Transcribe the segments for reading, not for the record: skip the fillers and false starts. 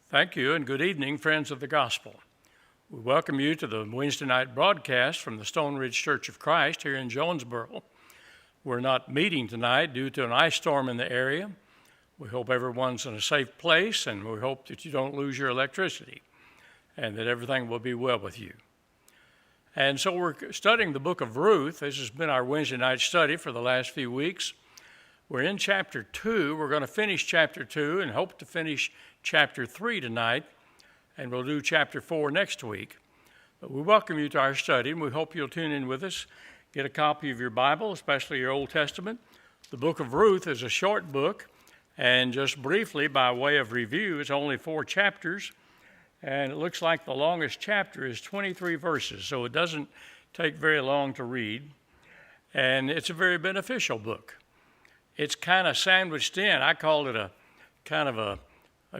Thank you, and good evening, friends of the gospel. We welcome you to the Wednesday night broadcast from the StoneRidge Church of Christ here in Jonesboro. We're not meeting tonight due to an ice storm in the area. We hope everyone's in a safe place, and we hope that you don't lose your electricity and that everything will be well with you. And so we're studying the book of Ruth. This has been our Wednesday night study for the last few weeks. We're in chapter 2. We're going to finish chapter 2 and hope to finish chapter 3 tonight, and we'll do chapter 4 next week. But we welcome you to our study, and we hope you'll tune in with us. Get a copy of your Bible, especially your Old Testament. The book of Ruth is a short book, and just briefly, by way of review, it's only 4 chapters, and it looks like the longest chapter is 23 verses, so it doesn't take very long to read, and it's a very beneficial book. It's kind of sandwiched in. I called it a kind of a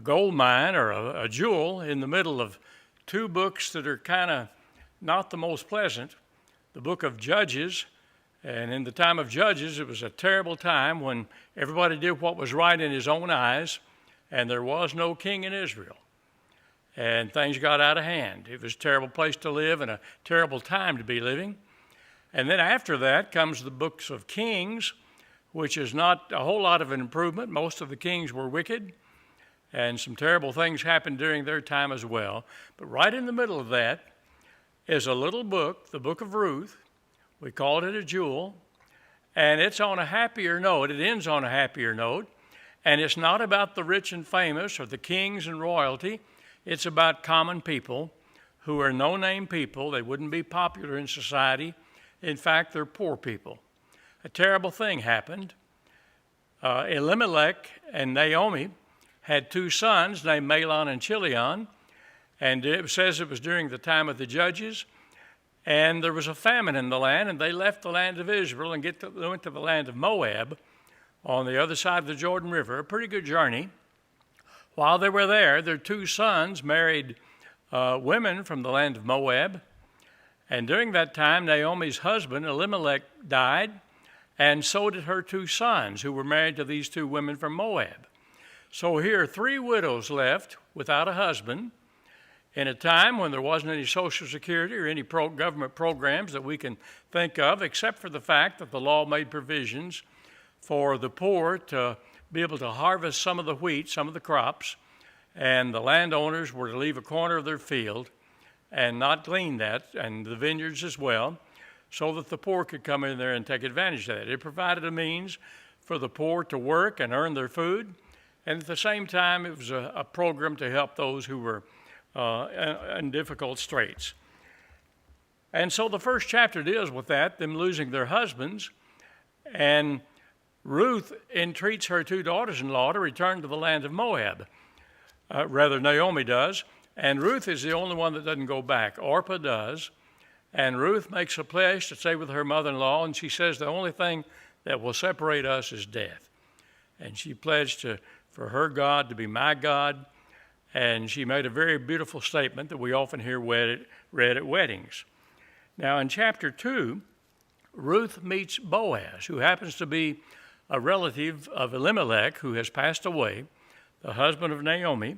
gold mine or a jewel in the middle of 2 books that are kind of not the most pleasant. The book of Judges, and in the time of Judges, it was a terrible time when everybody did what was right in his own eyes, and there was no king in Israel. And things got out of hand. It was a terrible place to live and a terrible time to be living. And then after that comes the books of Kings, which is not a whole lot of an improvement. Most of the kings were wicked, and some terrible things happened during their time as well. But right in the middle of that is a little book, the book of Ruth. We called it a jewel, and it's on a happier note. It ends on a happier note, and it's not about the rich and famous or the kings and royalty. It's about common people who are no-name people. They wouldn't be popular in society. In fact, they're poor people. A terrible thing happened. Elimelech and Naomi had 2 sons named Mahlon and Chilion, and it says it was during the time of the Judges, and there was a famine in the land, and they left the land of Israel and went to the land of Moab on the other side of the Jordan River, a pretty good journey. While they were there, their 2 sons married women from the land of Moab, and during that time, Naomi's husband, Elimelech, died, and so did her 2 sons, who were married to these 2 women from Moab. So here are 3 widows left without a husband in a time when there wasn't any Social Security or any government programs that we can think of, except for the fact that the law made provisions for the poor to be able to harvest some of the wheat, some of the crops, and the landowners were to leave a corner of their field and not glean that, and the vineyards as well, so that the poor could come in there and take advantage of that. It provided a means for the poor to work and earn their food, and at the same time, it was a program to help those who were in difficult straits. And so the first chapter deals with that, them losing their husbands, and Ruth entreats her 2 daughters-in-law to return to the land of Moab. Naomi does, and Ruth is the only one that doesn't go back. Orpah does. And Ruth makes a pledge to stay with her mother-in-law, and she says the only thing that will separate us is death. And she pledged for her God to be my God, and she made a very beautiful statement that we often hear read at weddings. Now in chapter 2, Ruth meets Boaz, who happens to be a relative of Elimelech, who has passed away, the husband of Naomi.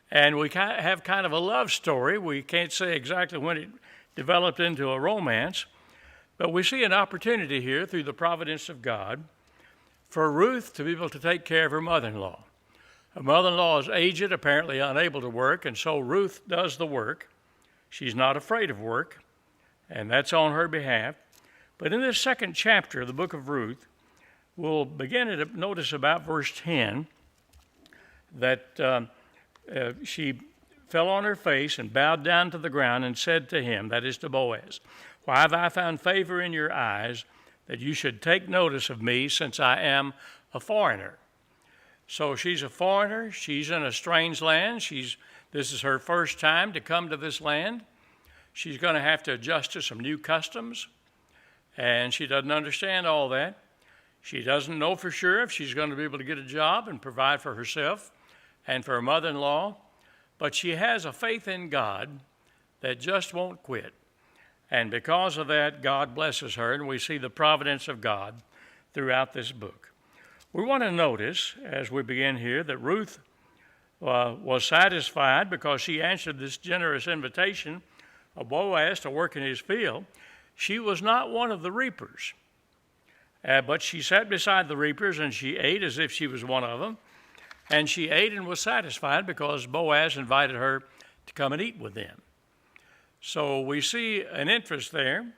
And we have kind of a love story. We can't say exactly when it developed into a romance, but we see an opportunity here through the providence of God for Ruth to be able to take care of her mother-in-law. Her mother-in-law is aged, apparently unable to work, and so Ruth does the work. She's not afraid of work, and that's on her behalf. But in this second chapter of the book of Ruth, we'll begin to notice about verse 10 that she fell on her face and bowed down to the ground and said to him, that is to Boaz, "Why have I found favor in your eyes that you should take notice of me, since I am a foreigner?" So she's a foreigner. She's in a strange land. This is her first time to come to this land. She's going to have to adjust to some new customs, and she doesn't understand all that. She doesn't know for sure if she's going to be able to get a job and provide for herself and for her mother-in-law. But she has a faith in God that just won't quit. And because of that, God blesses her, and we see the providence of God throughout this book. We want to notice, as we begin here, that Ruth was satisfied because she answered this generous invitation of Boaz to work in his field. She was not one of the reapers, but she sat beside the reapers and she ate as if she was one of them. And she ate and was satisfied because Boaz invited her to come and eat with them. So we see an interest there.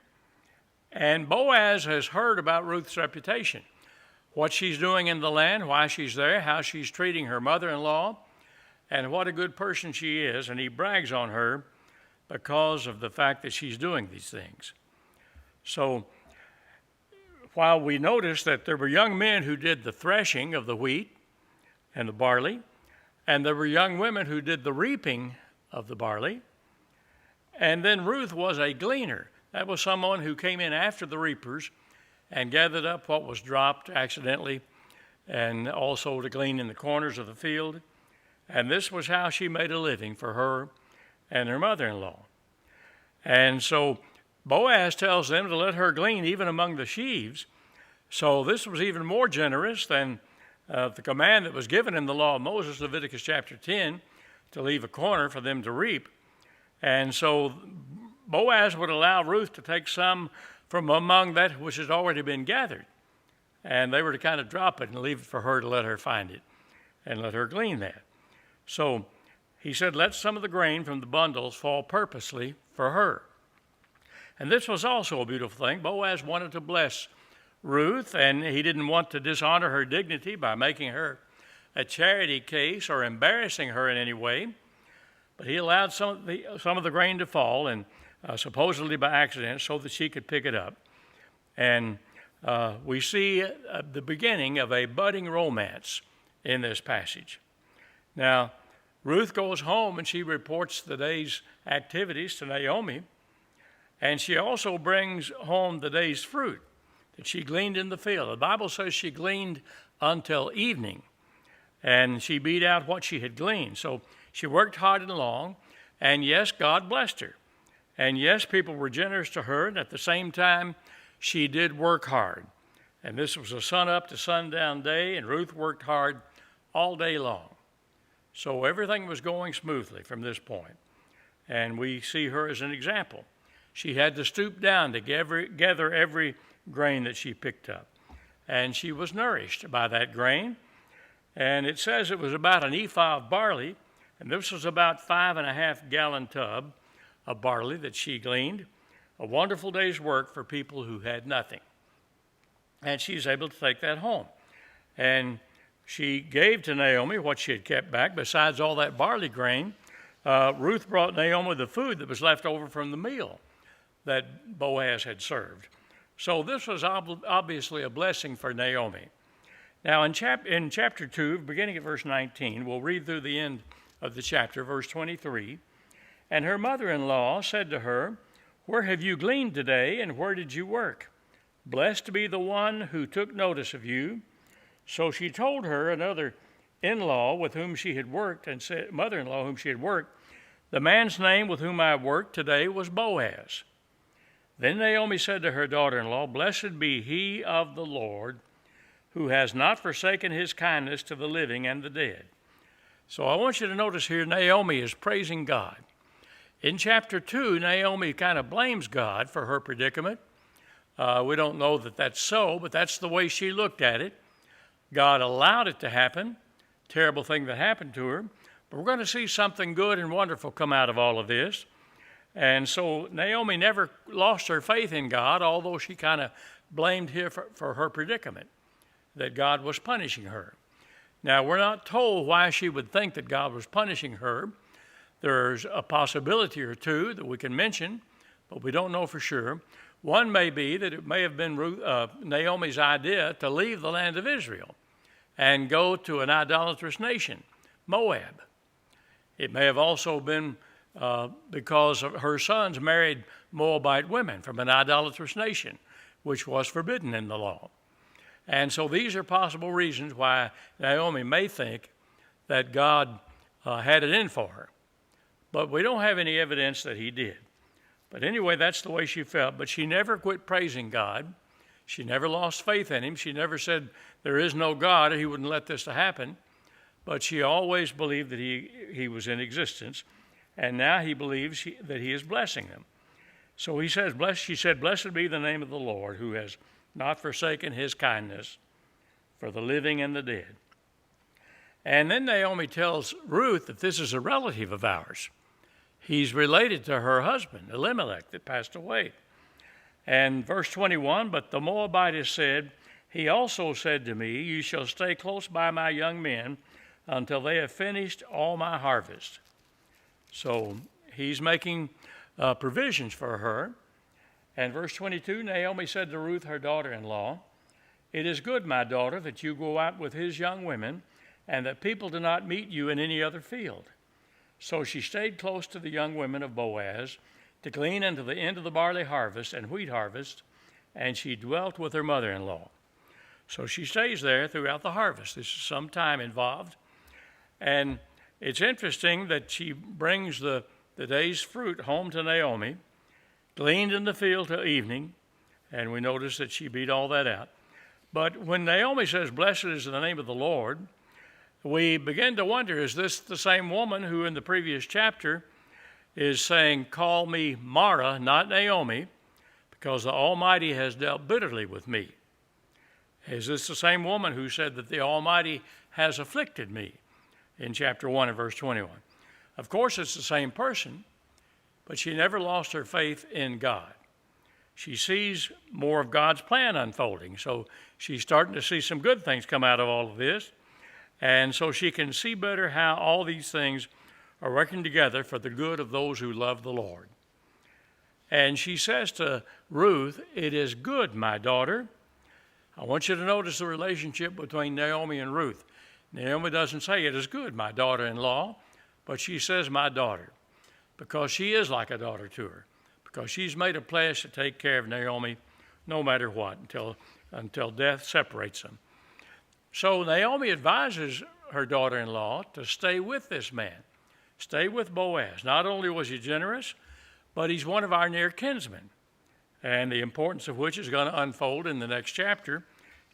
And Boaz has heard about Ruth's reputation, what she's doing in the land, why she's there, how she's treating her mother-in-law, and what a good person she is. And he brags on her because of the fact that she's doing these things. So while we notice that there were young men who did the threshing of the wheat and the barley, and there were young women who did the reaping of the barley, and then Ruth was a gleaner. That was someone who came in after the reapers and gathered up what was dropped accidentally, and also to glean in the corners of the field. And this was how she made a living for her and her mother-in-law. And so Boaz tells them to let her glean even among the sheaves. So this was even more generous than the command that was given in the law of Moses, Leviticus chapter 10, to leave a corner for them to reap. And so Boaz would allow Ruth to take some from among that which has already been gathered. And they were to kind of drop it and leave it for her to let her find it and let her glean that. So he said, let some of the grain from the bundles fall purposely for her. And this was also a beautiful thing. Boaz wanted to bless Ruth, and he didn't want to dishonor her dignity by making her a charity case or embarrassing her in any way. But he allowed some of the grain to fall, and supposedly by accident, so that she could pick it up. And we see the beginning of a budding romance in this passage. Now, Ruth goes home and she reports the day's activities to Naomi, and she also brings home the day's fruit that she gleaned in the field. The Bible says she gleaned until evening, and she beat out what she had gleaned. So she worked hard and long, and yes, God blessed her. And yes, people were generous to her, and at the same time, she did work hard. And this was a sun-up to sundown day, and Ruth worked hard all day long. So everything was going smoothly from this point. And we see her as an example. She had to stoop down to gather every grain that she picked up. And she was nourished by that grain. And it says it was about an ephah of barley, and this was about 5.5-gallon tub of barley that she gleaned. A wonderful day's work for people who had nothing. And she's able to take that home. And she gave to Naomi what she had kept back. Besides all that barley grain, Ruth brought Naomi the food that was left over from the meal that Boaz had served. So this was obviously a blessing for Naomi. Now in chapter 2, beginning at verse 19, we'll read through the end of the chapter, verse 23. And her mother-in-law said to her, "Where have you gleaned today, and where did you work? Blessed be the one who took notice of you." So she told her another in-law with whom she had worked, and said, mother-in-law whom she had worked, "The man's name with whom I worked today was Boaz." Then Naomi said to her daughter-in-law, "Blessed be he of the Lord, who has not forsaken his kindness to the living and the dead." So I want you to notice here, Naomi is praising God. In chapter 2, Naomi kind of blames God for her predicament. We don't know that that's so, but that's the way she looked at it. God allowed it to happen, terrible thing that happened to her, but we're going to see something good and wonderful come out of all of this. And so Naomi never lost her faith in God, although she kind of blamed him for her predicament, that God was punishing her. Now, we're not told why she would think that God was punishing her. There's a possibility or two that we can mention, but we don't know for sure. One may be that it may have been Naomi's idea to leave the land of Israel and go to an idolatrous nation, Moab. It may have also been because of her sons married Moabite women from an idolatrous nation, which was forbidden in the law. And so these are possible reasons why Naomi may think that God had it in for her. But we don't have any evidence that he did. But anyway, that's the way she felt. But she never quit praising God. She never lost faith in him. She never said, there is no God, or he wouldn't let this to happen. but she always believed that he was in existence, and now he believes that he is blessing them. So he says, she said, "Blessed be the name of the Lord, who has not forsaken his kindness for the living and the dead." And then Naomi tells Ruth that this is a relative of ours. He's related to her husband, Elimelech, that passed away. And verse 21, "But the Moabitess said, he also said to me, you shall stay close by my young men until they have finished all my harvest." So he's making provisions for her. And verse 22, Naomi said to Ruth, her daughter-in-law, "It is good, my daughter, that you go out with his young women, and that people do not meet you in any other field." So she stayed close to the young women of Boaz to glean until the end of the barley harvest and wheat harvest, and she dwelt with her mother-in-law. So she stays there throughout the harvest. This is some time involved. And it's interesting that she brings the day's fruit home to Naomi, gleaned in the field till evening, and we notice that she beat all that out. But when Naomi says, "Blessed is the name of the Lord," we begin to wonder, is this the same woman who in the previous chapter is saying, "Call me Mara, not Naomi, because the Almighty has dealt bitterly with me"? Is this the same woman who said that the Almighty has afflicted me in chapter 1 and verse 21? Of course, it's the same person, but she never lost her faith in God. She sees more of God's plan unfolding, so she's starting to see some good things come out of all of this, and so she can see better how all these things are working together for the good of those who love the Lord. And she says to Ruth, "It is good, my daughter." I want you to notice the relationship between Naomi and Ruth. Naomi doesn't say, "It is good, my daughter-in-law," but she says, "my daughter," because she is like a daughter to her, because she's made a pledge to take care of Naomi no matter what until death separates them. So Naomi advises her daughter-in-law to stay with this man, stay with Boaz. Not only was he generous, but he's one of our near kinsmen, and the importance of which is going to unfold in the next chapter,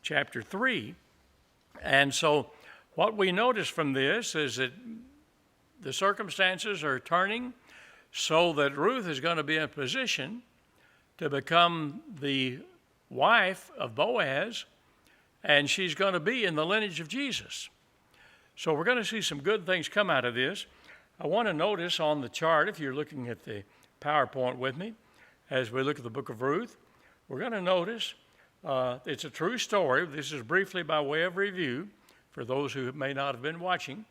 chapter 3. And so what we notice from this is that the circumstances are turning so that Ruth is going to be in a position to become the wife of Boaz, and she's going to be in the lineage of Jesus. So we're going to see some good things come out of this. I want to notice on the chart, if you're looking at the PowerPoint with me, as we look at the book of Ruth, we're going to notice it's a true story. This is briefly by way of review for those who may not have been watching.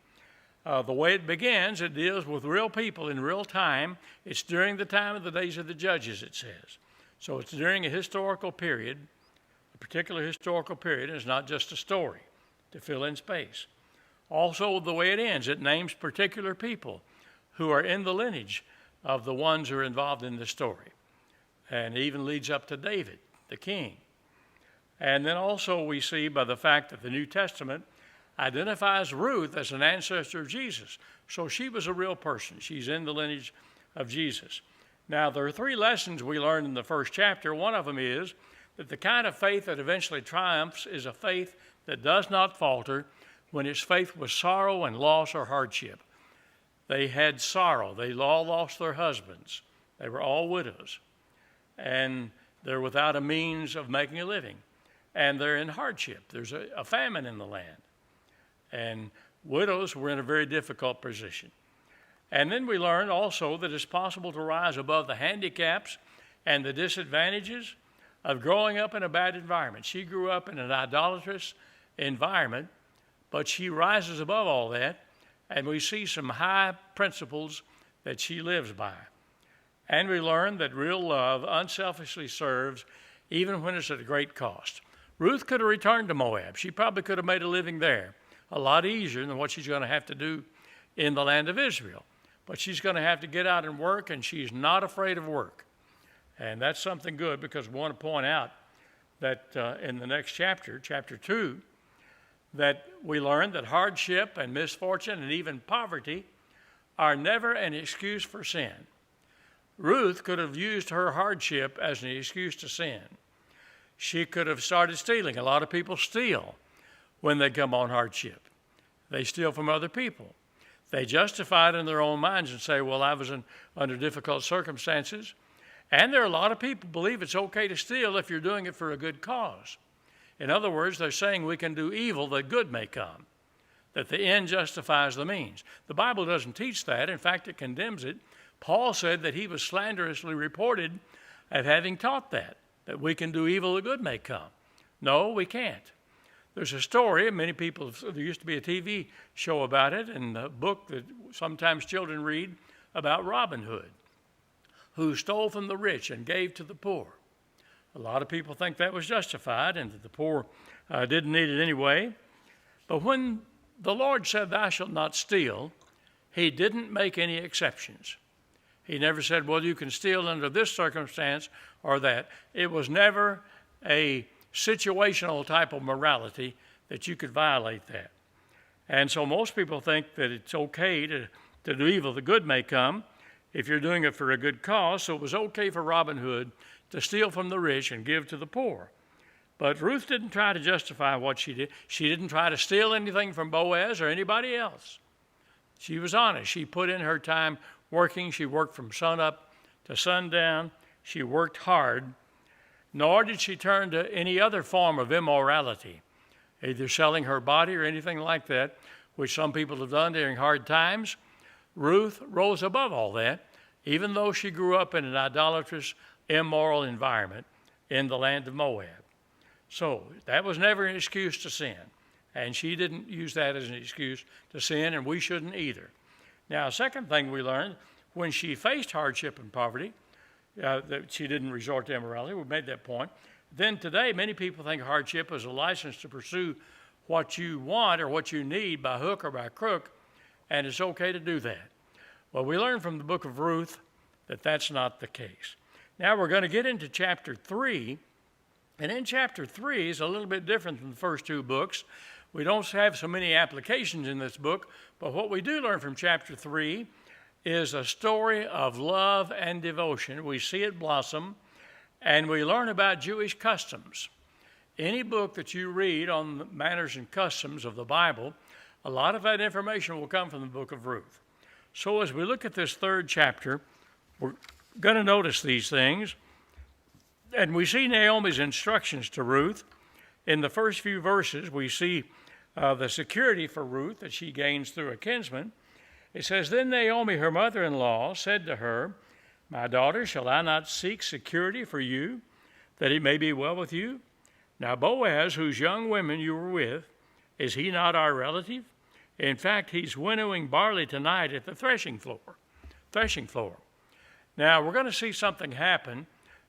The way it begins, it deals with real people in real time. It's during the time of the days of the judges, it says. So it's during a historical period, a particular historical period. It's not just a story to fill in space. Also, the way it ends, it names particular people who are in the lineage of the ones who are involved in the story. And it even leads up to David, the king. And then also we see by the fact that the New Testament identifies Ruth as an ancestor of Jesus. So she was a real person. She's in the lineage of Jesus. Now, there are 3 lessons we learned in the first chapter. One of them is that the kind of faith that eventually triumphs is a faith that does not falter when it's faith with sorrow and loss or hardship. They had sorrow. They all lost their husbands. They were all widows. And they're without a means of making a living. And they're in hardship. There's a famine in the land. And widows were in a very difficult position. And then we learned also that it's possible to rise above the handicaps and the disadvantages of growing up in a bad environment. She grew up in an idolatrous environment, but she rises above all that, and we see some high principles that she lives by. And we learn that real love unselfishly serves even when it's at a great cost. Ruth could have returned to Moab. She probably could have made a living there a lot easier than what she's going to have to do in the land of Israel. But she's going to have to get out and work, and she's not afraid of work. And that's something good, because we want to point out that in the next chapter, chapter 2, that we learn that hardship and misfortune and even poverty are never an excuse for sin. Ruth could have used her hardship as an excuse to sin. She could have started stealing. A lot of people steal when they come on hardship. They steal from other people. They justify it in their own minds and say, well, I was under difficult circumstances. And there are a lot of people who believe it's okay to steal if you're doing it for a good cause. In other words, they're saying we can do evil that good may come, that the end justifies the means. The Bible doesn't teach that. In fact, it condemns it. Paul said that he was slanderously reported of having taught that we can do evil that good may come. No, we can't. There's a story, there used to be a TV show about it, and a book that sometimes children read about Robin Hood, who stole from the rich and gave to the poor. A lot of people think that was justified and that the poor didn't need it anyway. But when the Lord said, thou shalt not steal, he didn't make any exceptions. He never said, well, you can steal under this circumstance or that. It was never a situational type of morality that you could violate that. And so most people think that it's okay to do evil that good may come if you're doing it for a good cause. So it was okay for Robin Hood to steal from the rich and give to the poor. But Ruth didn't try to justify what she did. She didn't try to steal anything from Boaz or anybody else. She was honest. She put in her time working. She worked from sunup to sundown. She worked hard. Nor did she turn to any other form of immorality, either selling her body or anything like that, which some people have done during hard times. Ruth rose above all that, even though she grew up in an idolatrous, immoral environment in the land of Moab. So that was never an excuse to sin, and she didn't use that as an excuse to sin, and we shouldn't either. Now, second thing we learned, when she faced hardship and poverty, that she didn't resort to immorality. We made that point. Then today, many people think hardship is a license to pursue what you want or what you need by hook or by crook, and it's okay to do that. Well, we learned from the book of Ruth that that's not the case. Now we're going to get into chapter 3, and in chapter 3 is a little bit different than the first two books. We don't have so many applications in this book, but what we do learn from chapter 3 is a story of love and devotion. We see it blossom, and we learn about Jewish customs. Any book that you read on the manners and customs of the Bible, a lot of that information will come from the book of Ruth. So as we look at this third chapter, we're going to notice these things. And we see Naomi's instructions to Ruth. In the first few verses, we see the security for Ruth that she gains through a kinsman. It says, then Naomi, her mother-in-law, said to her, my daughter, shall I not seek security for you, that it may be well with you? Now Boaz, whose young women you were with, is he not our relative? In fact, he's winnowing barley tonight at the threshing floor. Now, we're going to see something happen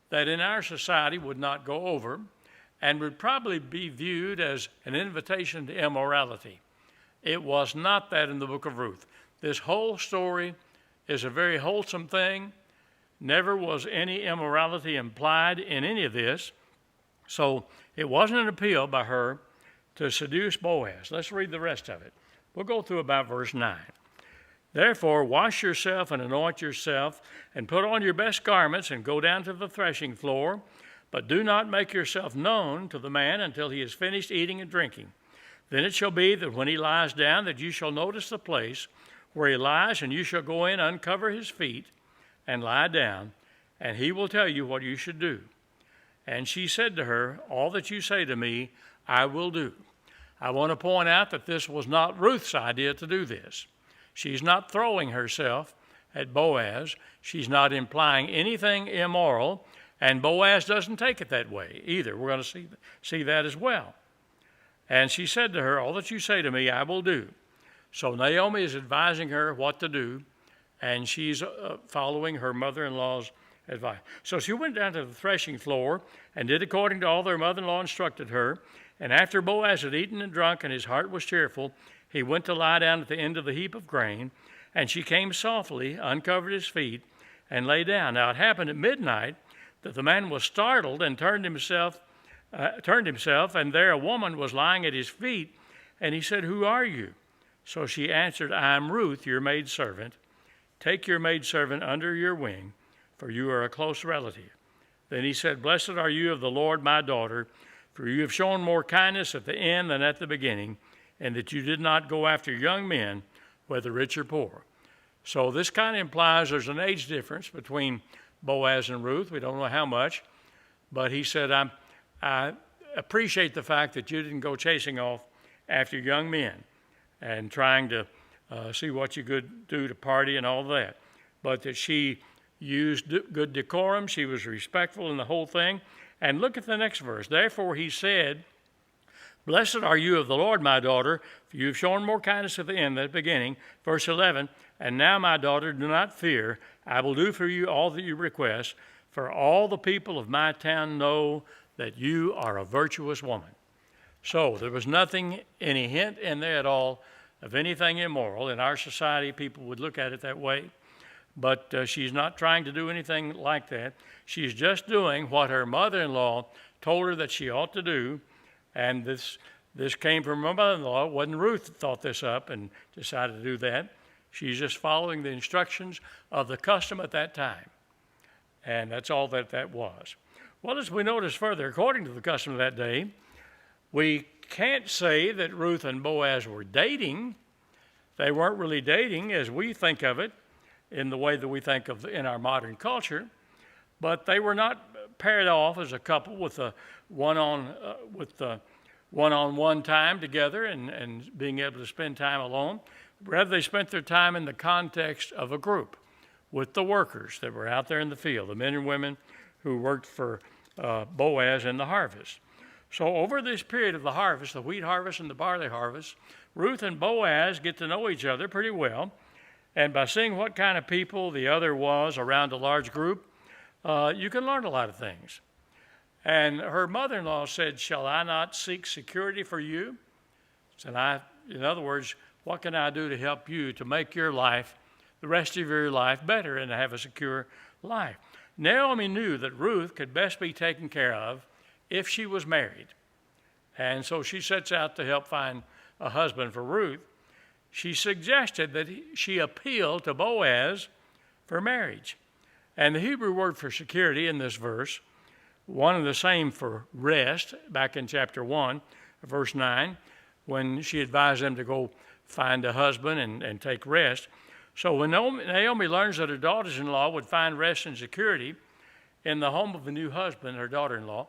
that in our society would not go over and would probably be viewed as an invitation to immorality. It was not that in the book of Ruth. This whole story is a very wholesome thing. Never was any immorality implied in any of this. So it wasn't an appeal by her to seduce Boaz. Let's read the rest of it. We'll go through about verse 9. Therefore, wash yourself and anoint yourself, and put on your best garments, and go down to the threshing floor. But do not make yourself known to the man until he has finished eating and drinking. Then it shall be that when he lies down, that you shall notice the place where he lies, and you shall go in, uncover his feet, and lie down, and he will tell you what you should do. And she said to her, all that you say to me, I will do. I want to point out that this was not Ruth's idea to do this. She's not throwing herself at Boaz. She's not implying anything immoral, and Boaz doesn't take it that way either. We're going to see that as well. And she said to her, all that you say to me, I will do. So Naomi is advising her what to do, and she's following her mother-in-law's advice. So she went down to the threshing floor and did according to all their mother-in-law instructed her. And after Boaz had eaten and drunk, and his heart was cheerful, he went to lie down at the end of the heap of grain. And she came softly, uncovered his feet, and lay down. Now it happened at midnight that the man was startled and turned himself, and there a woman was lying at his feet. And he said, who are you? So she answered, I am Ruth, your maidservant. Take your maidservant under your wing, for you are a close relative. Then he said, blessed are you of the Lord, my daughter, for you have shown more kindness at the end than at the beginning, and that you did not go after young men, whether rich or poor. So this kind of implies there's an age difference between Boaz and Ruth. We don't know how much, but he said, I appreciate the fact that you didn't go chasing off after young men and trying to see what you could do to party and all that, but that she used good decorum. She was respectful in the whole thing. And look at the next verse. Therefore he said, blessed are you of the Lord, my daughter, for you have shown more kindness at the end than at the beginning. Verse 11, and now, my daughter, do not fear. I will do for you all that you request, for all the people of my town know that you are a virtuous woman. So there was nothing, any hint in there at all of anything immoral. In our society, people would look at it that way. But she's not trying to do anything like that. She's just doing what her mother-in-law told her that she ought to do. And this came from her mother-in-law. It wasn't Ruth that thought this up and decided to do that. She's just following the instructions of the custom at that time. And that's all that was. Well, as we notice further, according to the custom of that day, we can't say that Ruth and Boaz were dating. They weren't really dating as we think of it, in the way that we think of in our modern culture, but they were not paired off as a couple with a one-on-one time together and being able to spend time alone. Rather, they spent their time in the context of a group with the workers that were out there in the field, the men and women who worked for Boaz in the harvest. So over this period of the harvest, the wheat harvest and the barley harvest, Ruth and Boaz get to know each other pretty well. And by seeing what kind of people the other was around a large group, you can learn a lot of things. And her mother-in-law said, shall I not seek security for you? Said, in other words, what can I do to help you to make your life, the rest of your life, better and to have a secure life? Naomi knew that Ruth could best be taken care of if she was married. And so she sets out to help find a husband for Ruth. She suggested that she appeal to Boaz for marriage. And the Hebrew word for security in this verse, one and the same for rest, back in chapter 1, verse 9, when she advised them to go find a husband and take rest. So when Naomi learns that her daughters-in-law would find rest and security in the home of a new husband, her daughter-in-law,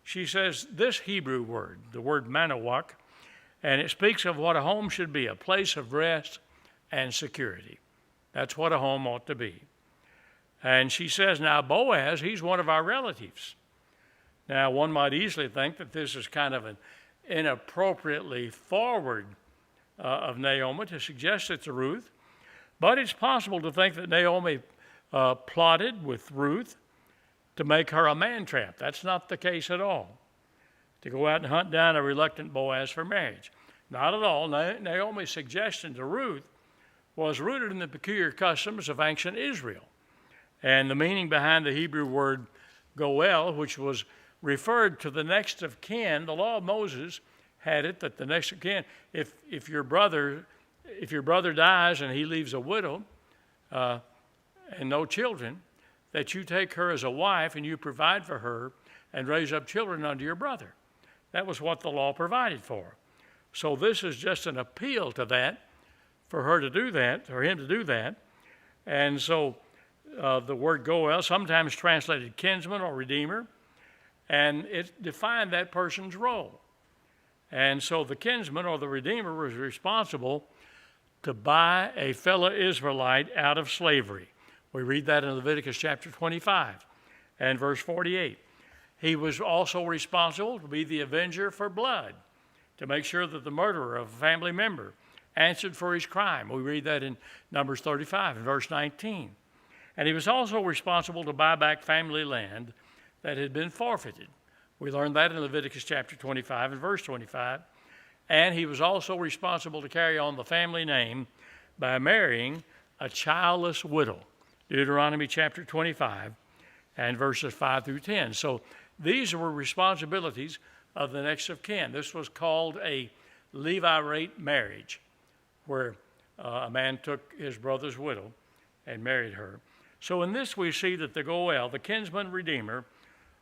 she says this Hebrew word, the word manawak, and it speaks of what a home should be, a place of rest and security. That's what a home ought to be. And she says, now Boaz, he's one of our relatives. Now, one might easily think that this is kind of an inappropriately forward of Naomi to suggest it to Ruth, but it's possible to think that Naomi plotted with Ruth to make her a man trap. That's not the case at all. To go out and hunt down a reluctant Boaz for marriage. Not at all. Naomi's suggestion to Ruth was rooted in the peculiar customs of ancient Israel. And the meaning behind the Hebrew word goel, which was referred to the next of kin, the law of Moses had it that the next of kin, if your brother dies and he leaves a widow and no children, that you take her as a wife and you provide for her and raise up children unto your brother. That was what the law provided for. So this is just an appeal to that, for her to do that, for him to do that. And so the word goel, sometimes translated kinsman or redeemer, and it defined that person's role. And so the kinsman or the redeemer was responsible to buy a fellow Israelite out of slavery. We read that in Leviticus chapter 25 and verse 48. He was also responsible to be the avenger for blood, to make sure that the murderer of a family member answered for his crime. We read that in Numbers 35 and verse 19. And he was also responsible to buy back family land that had been forfeited. We learned that in Leviticus chapter 25 and verse 25. And he was also responsible to carry on the family name by marrying a childless widow. Deuteronomy chapter 25 and verses 5 through 10. So these were responsibilities of the next of kin. This was called a Levirate marriage, where a man took his brother's widow and married her. So in this we see that the goel, the kinsman redeemer,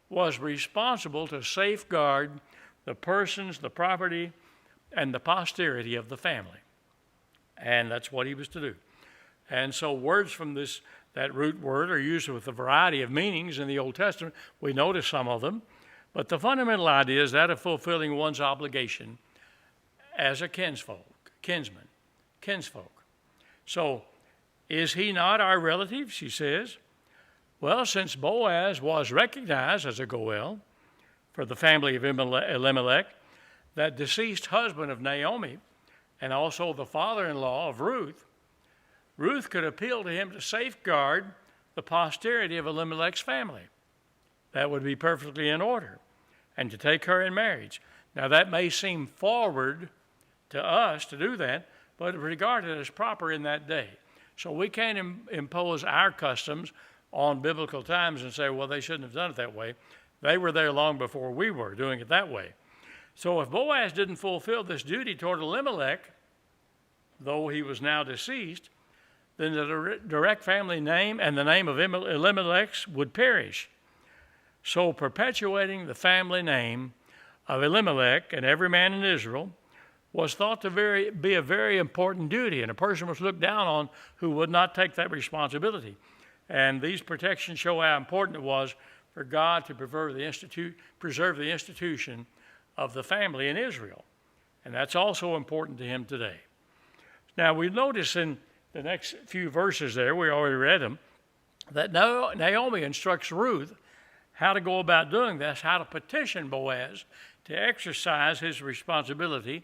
was responsible to safeguard the persons, the property, and the posterity of the family. And that's what he was to do. And so words from that root word are used with a variety of meanings in the Old Testament. We notice some of them. But the fundamental idea is that of fulfilling one's obligation as a kinsfolk. So, is he not our relative, she says? Well, since Boaz was recognized as a Goel for the family of Elimelech, that deceased husband of Naomi, and also the father-in-law of Ruth, Ruth could appeal to him to safeguard the posterity of Elimelech's family. That would be perfectly in order, and to take her in marriage. Now, that may seem forward to us to do that, but regarded as proper in that day. So we can't impose our customs on biblical times and say, well, they shouldn't have done it that way. They were there long before we were doing it that way. So if Boaz didn't fulfill this duty toward Elimelech, though he was now deceased, then the direct family name and the name of Elimelech would perish. So perpetuating the family name of Elimelech and every man in Israel was thought to be a very important duty, and a person was looked down on who would not take that responsibility. And these protections show how important it was for God to preserve the institution of the family in Israel. And that's also important to him today. Now, we notice in the next few verses there, we already read them, that Naomi instructs Ruth how to go about doing this, how to petition Boaz to exercise his responsibility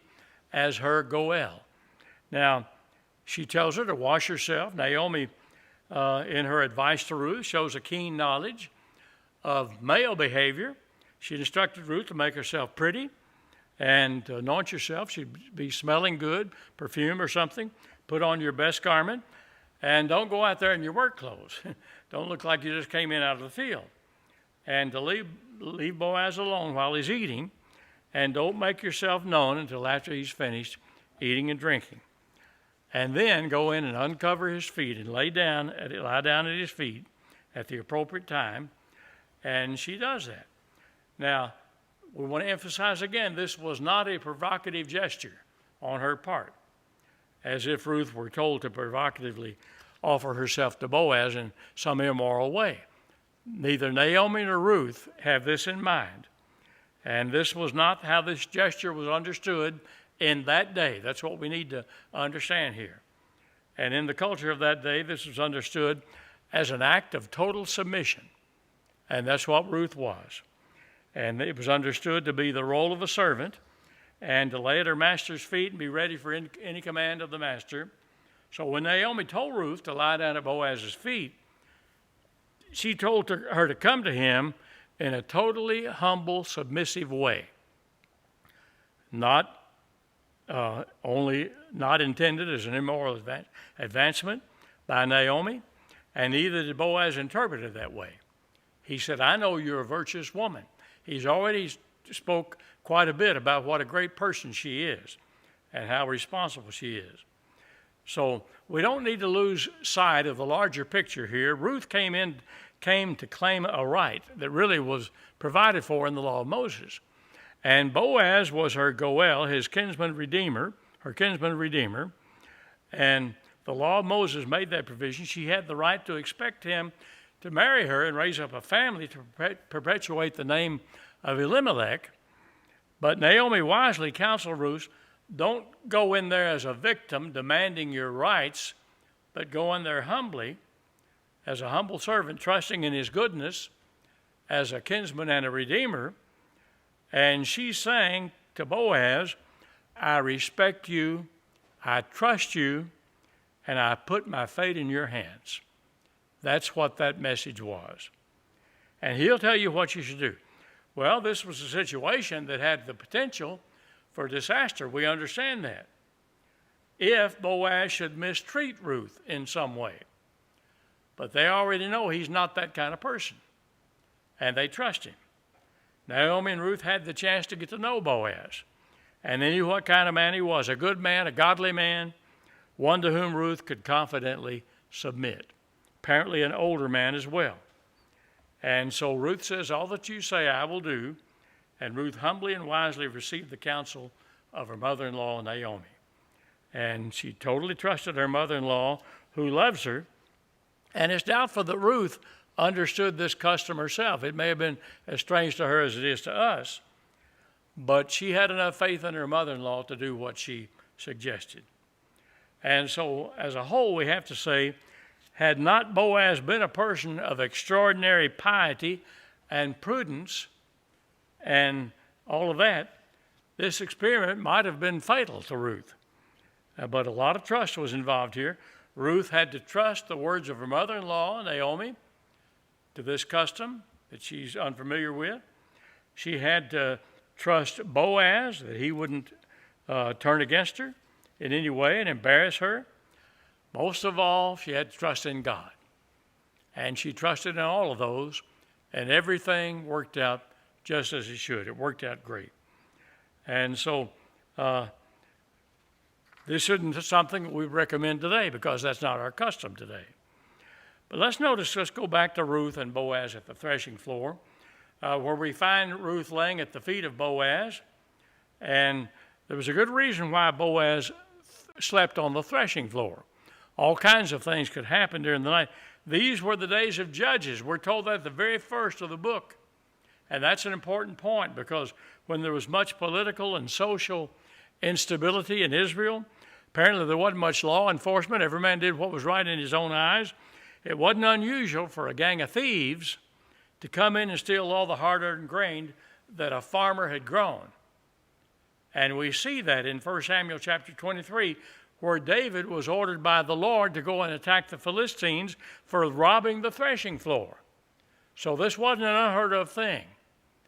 as her Goel. Now, she tells her to wash herself. Naomi, in her advice to Ruth, shows a keen knowledge of male behavior. She instructed Ruth to make herself pretty and to anoint yourself. She'd be smelling good, perfume or something. Put on your best garment, and don't go out there in your work clothes. Don't look like you just came in out of the field. And to leave Boaz alone while he's eating, and don't make yourself known until after he's finished eating and drinking. And then go in and uncover his feet and lie down at his feet at the appropriate time. And she does that. Now, we want to emphasize again, this was not a provocative gesture on her part, as if Ruth were told to provocatively offer herself to Boaz in some immoral way. Neither Naomi nor Ruth have this in mind. And this was not how this gesture was understood in that day. That's what we need to understand here. And in the culture of that day, this was understood as an act of total submission. And that's what Ruth was. And it was understood to be the role of a servant and to lay at her master's feet and be ready for any command of the master. So when Naomi told Ruth to lie down at Boaz's feet, she told her to come to him in a totally humble, submissive way. Not intended as an immoral advancement by Naomi, and neither did Boaz interpret it that way. He said, I know you're a virtuous woman. He's already spoke quite a bit about what a great person she is and how responsible she is. So we don't need to lose sight of the larger picture here. Ruth came to claim a right that really was provided for in the law of Moses. And Boaz was her Goel, his kinsman redeemer, and the law of Moses made that provision. She had the right to expect him to marry her and raise up a family to perpetuate the name of Elimelech. But Naomi wisely counseled Ruth, don't go in there as a victim demanding your rights, but go in there humbly, as a humble servant, trusting in his goodness as a kinsman and a redeemer. And she's saying to Boaz, I respect you, I trust you, and I put my fate in your hands. That's what that message was. And he'll tell you what you should do. Well, this was a situation that had the potential for disaster. We understand that. If Boaz should mistreat Ruth in some way. But they already know he's not that kind of person. And they trust him. Naomi and Ruth had the chance to get to know Boaz. And they knew what kind of man he was. A good man, a godly man, one to whom Ruth could confidently submit. Apparently an older man as well. And so Ruth says, all that you say I will do. And Ruth humbly and wisely received the counsel of her mother-in-law, Naomi. And she totally trusted her mother-in-law, who loves her. And it's doubtful that Ruth understood this custom herself. It may have been as strange to her as it is to us, but she had enough faith in her mother-in-law to do what she suggested. And so, as a whole, we have to say, had not Boaz been a person of extraordinary piety and prudence and all of that, this experiment might have been fatal to Ruth. But a lot of trust was involved here. Ruth had to trust the words of her mother-in-law, Naomi, to this custom that she's unfamiliar with. She had to trust Boaz that he wouldn't turn against her in any way and embarrass her. Most of all, she had to trust in God. And she trusted in all of those, and everything worked out just as it should. It worked out great. And so this isn't something we recommend today because that's not our custom today. But let's go back to Ruth and Boaz at the threshing floor, where we find Ruth laying at the feet of Boaz. And there was a good reason why Boaz slept on the threshing floor. All kinds of things could happen during the night. These were the days of Judges. We're told that at the very first of the book. And that's an important point because when there was much political and social instability in Israel, apparently there wasn't much law enforcement. Every man did what was right in his own eyes. It wasn't unusual for a gang of thieves to come in and steal all the hard-earned grain that a farmer had grown. And we see that in 1 Samuel chapter 23, where David was ordered by the Lord to go and attack the Philistines for robbing the threshing floor. So this wasn't an unheard of thing.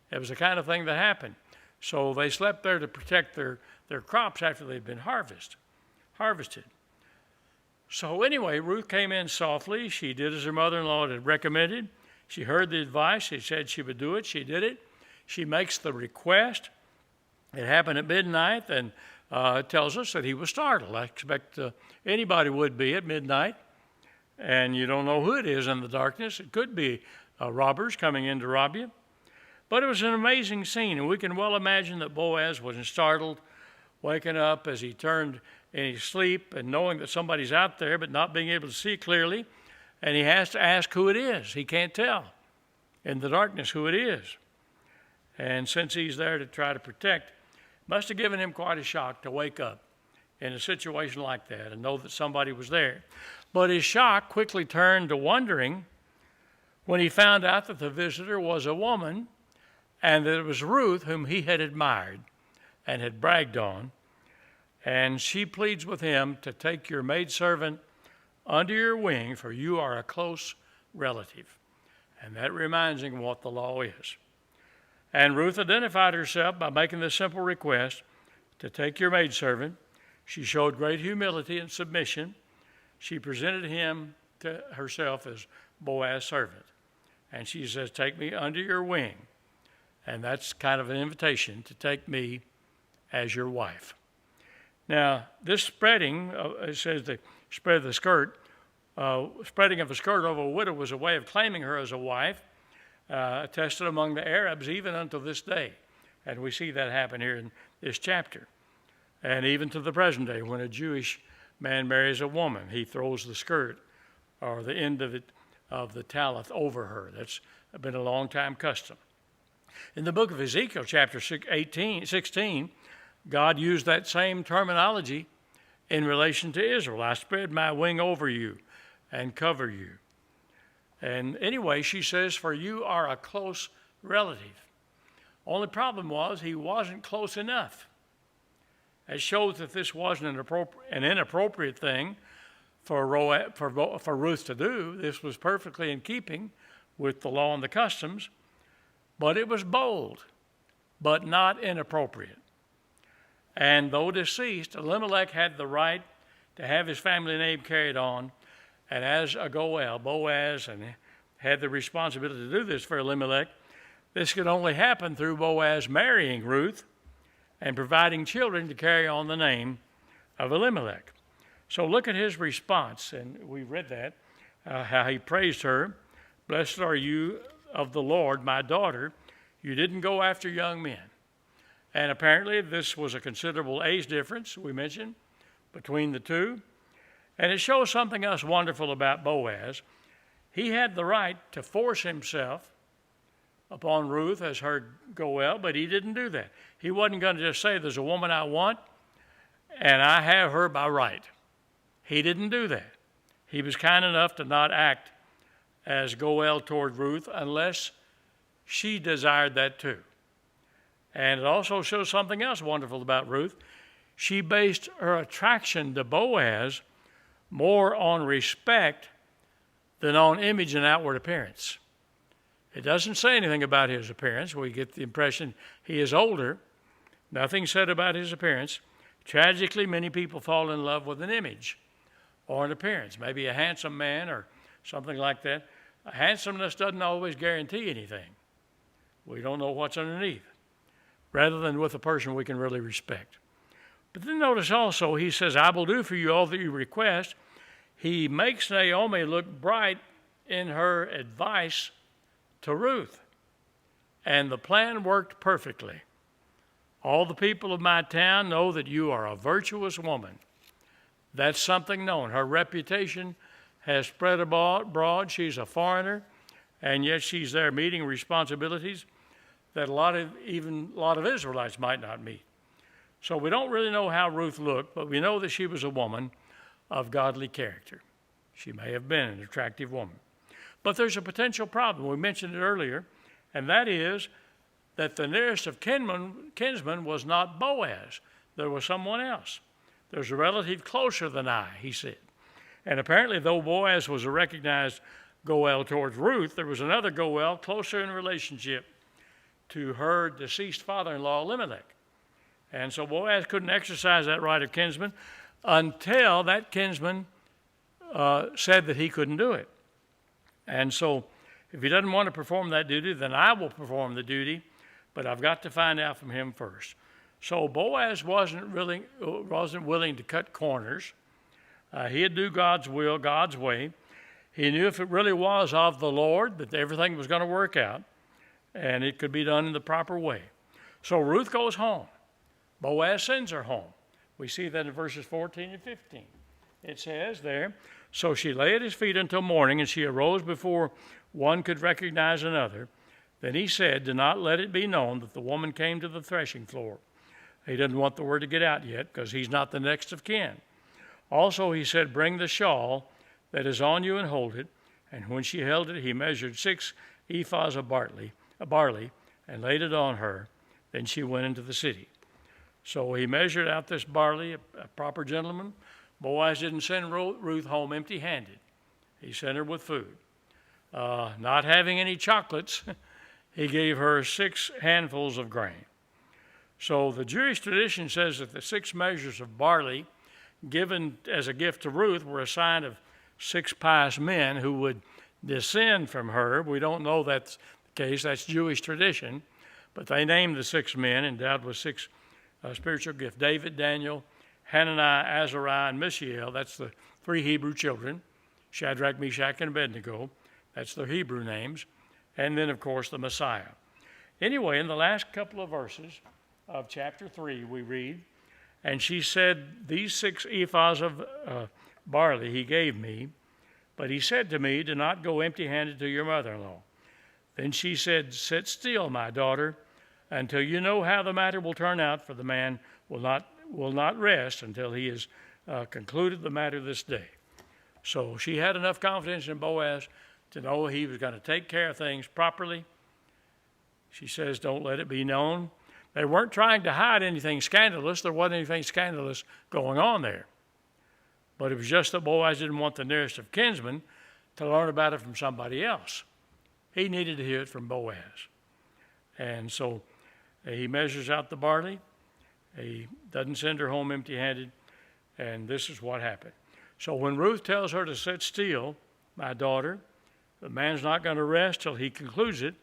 It was the kind of thing that happened. So they slept there to protect their crops after they'd been harvested. So anyway, Ruth came in softly. She did as her mother-in-law had recommended. She heard the advice. She said she would do it. She did it. She makes the request. It happened at midnight, and it tells us that he was startled. I expect anybody would be at midnight, and you don't know who it is in the darkness. It could be robbers coming in to rob you. But it was an amazing scene, and we can well imagine that Boaz was startled, waking up as he turned in his sleep and knowing that somebody's out there but not being able to see clearly, and he has to ask who it is. He can't tell in the darkness who it is. And since he's there to try to protect, must have given him quite a shock to wake up in a situation like that and know that somebody was there. But his shock quickly turned to wondering when he found out that the visitor was a woman and that it was Ruth whom he had admired and had bragged on. And she pleads with him to take your maidservant under your wing, for you are a close relative. And that reminds him what the law is. And Ruth identified herself by making this simple request to take your maidservant. She showed great humility and submission. She presented him to herself as Boaz's servant. And she says, take me under your wing. And that's kind of an invitation to take me as your wife. Now, this spreading, it says the spread of the skirt, spreading of a skirt over a widow was a way of claiming her as a wife, attested among the Arabs even unto this day. And we see that happen here in this chapter. And even to the present day, when a Jewish man marries a woman, he throws the skirt or the end of the talith over her. That's been a long time custom. In the book of Ezekiel, chapter 16, God used that same terminology in relation to Israel. I spread my wing over you and cover you. And anyway, she says, for you are a close relative. Only problem was he wasn't close enough. It shows that this wasn't an inappropriate thing for Ruth to do. This was perfectly in keeping with the law and the customs, but it was bold, but not inappropriate. And though deceased, Elimelech had the right to have his family name carried on, and as a Goel, Boaz, and had the responsibility to do this for Elimelech, this could only happen through Boaz marrying Ruth and providing children to carry on the name of Elimelech. So look at his response, and we read that, how he praised her. Blessed are you of the Lord, my daughter. You didn't go after young men. And apparently this was a considerable age difference, we mentioned, between the two. And it shows something else wonderful about Boaz. He had the right to force himself upon Ruth as her Goel, but he didn't do that. He wasn't going to just say, there's a woman I want, and I have her by right. He didn't do that. He was kind enough to not act as Goel toward Ruth unless she desired that too. And it also shows something else wonderful about Ruth. She based her attraction to Boaz more on respect than on image and outward appearance. It doesn't say anything about his appearance. We get the impression he is older. Nothing said about his appearance. Tragically, many people fall in love with an image or an appearance, maybe a handsome man or something like that. Handsomeness doesn't always guarantee anything. We don't know what's underneath, rather than with a person we can really respect. But then notice also, he says, I will do for you all that you request. He makes Naomi look bright in her advice to Ruth. And the plan worked perfectly. All the people of my town know that you are a virtuous woman. That's something known. Her reputation has spread abroad. She's a foreigner, and yet she's there meeting responsibilities that a lot of Israelites might not meet. So we don't really know how Ruth looked, but we know that she was a woman of godly character. She may have been an attractive woman. But there's a potential problem. We mentioned it earlier, and that is that the nearest of kinsmen was not Boaz. There was someone else. There's a relative closer than I, he said. And apparently, though Boaz was a recognized Goel towards Ruth, there was another Goel closer in relationship to her deceased father-in-law, Elimelech. And so Boaz couldn't exercise that right of kinsman until that kinsman said that he couldn't do it. And so if he doesn't want to perform that duty, then I will perform the duty, but I've got to find out from him first. So Boaz wasn't willing to cut corners. He'd do God's will, God's way. He knew if it really was of the Lord, that everything was going to work out, and it could be done in the proper way. So Ruth goes home. Boaz sends her home. We see that in verses 14 and 15. It says there, so she lay at his feet until morning, and she arose before one could recognize another. Then he said, do not let it be known that the woman came to the threshing floor. He doesn't want the word to get out yet because he's not the next of kin. Also he said, bring the shawl that is on you and hold it. And when she held it, he measured 6 ephahs of barley, and laid it on her. Then she went into the city. So he measured out this barley, a proper gentleman. Boaz didn't send Ruth home empty-handed. He sent her with food. Not having any chocolates, he gave her 6 handfuls of grain. So the Jewish tradition says that the 6 measures of barley given as a gift to Ruth were a sign of 6 pious men who would descend from her. We don't know that's the case. That's Jewish tradition. But they named the 6 men endowed with 6 spiritual gifts: David, Daniel, Hananiah, Azariah, and Mishael. That's the 3 Hebrew children. Shadrach, Meshach, and Abednego. That's their Hebrew names. And then, of course, the Messiah. Anyway, in the last couple of verses of chapter 3, we read, and she said, these 6 ephahs of barley he gave me, but he said to me, do not go empty-handed to your mother-in-law. Then she said, sit still, my daughter, until you know how the matter will turn out, for the man will not rest until he has concluded the matter this day. So she had enough confidence in Boaz to know he was going to take care of things properly. She says, don't let it be known. They weren't trying to hide anything scandalous. There wasn't anything scandalous going on there. But it was just that Boaz didn't want the nearest of kinsmen to learn about it from somebody else. He needed to hear it from Boaz. And so he measures out the barley. He doesn't send her home empty-handed. And this is what happened. So when Ruth tells her to sit still, my daughter, the man's not going to rest till he concludes it,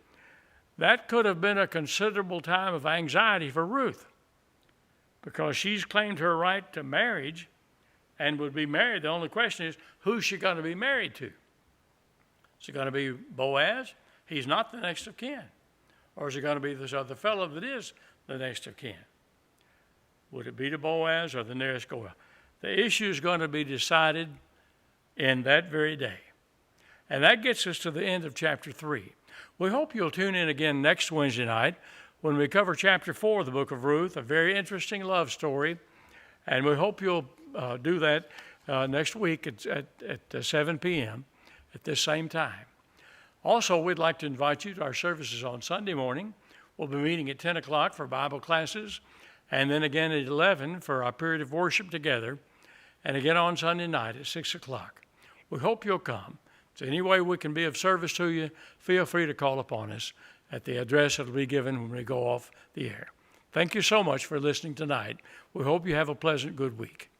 that could have been a considerable time of anxiety for Ruth, because she's claimed her right to marriage and would be married. The only question is, who's she going to be married to? Is it going to be Boaz? He's not the next of kin. Or is it going to be this other fellow that is the next of kin? Would it be to Boaz or the nearest Goel? The issue is going to be decided in that very day. And that gets us to the end of chapter 3. We hope you'll tune in again next Wednesday night when we cover chapter 4 of the book of Ruth, a very interesting love story. And we hope you'll do that next week at 7 p.m. at this same time. Also, we'd like to invite you to our services on Sunday morning. We'll be meeting at 10 o'clock for Bible classes, and then again at 11 for our period of worship together, and again on Sunday night at 6 o'clock. We hope you'll come. If there's any way we can be of service to you, feel free to call upon us at the address that will be given when we go off the air. Thank you so much for listening tonight. We hope you have a pleasant, good week.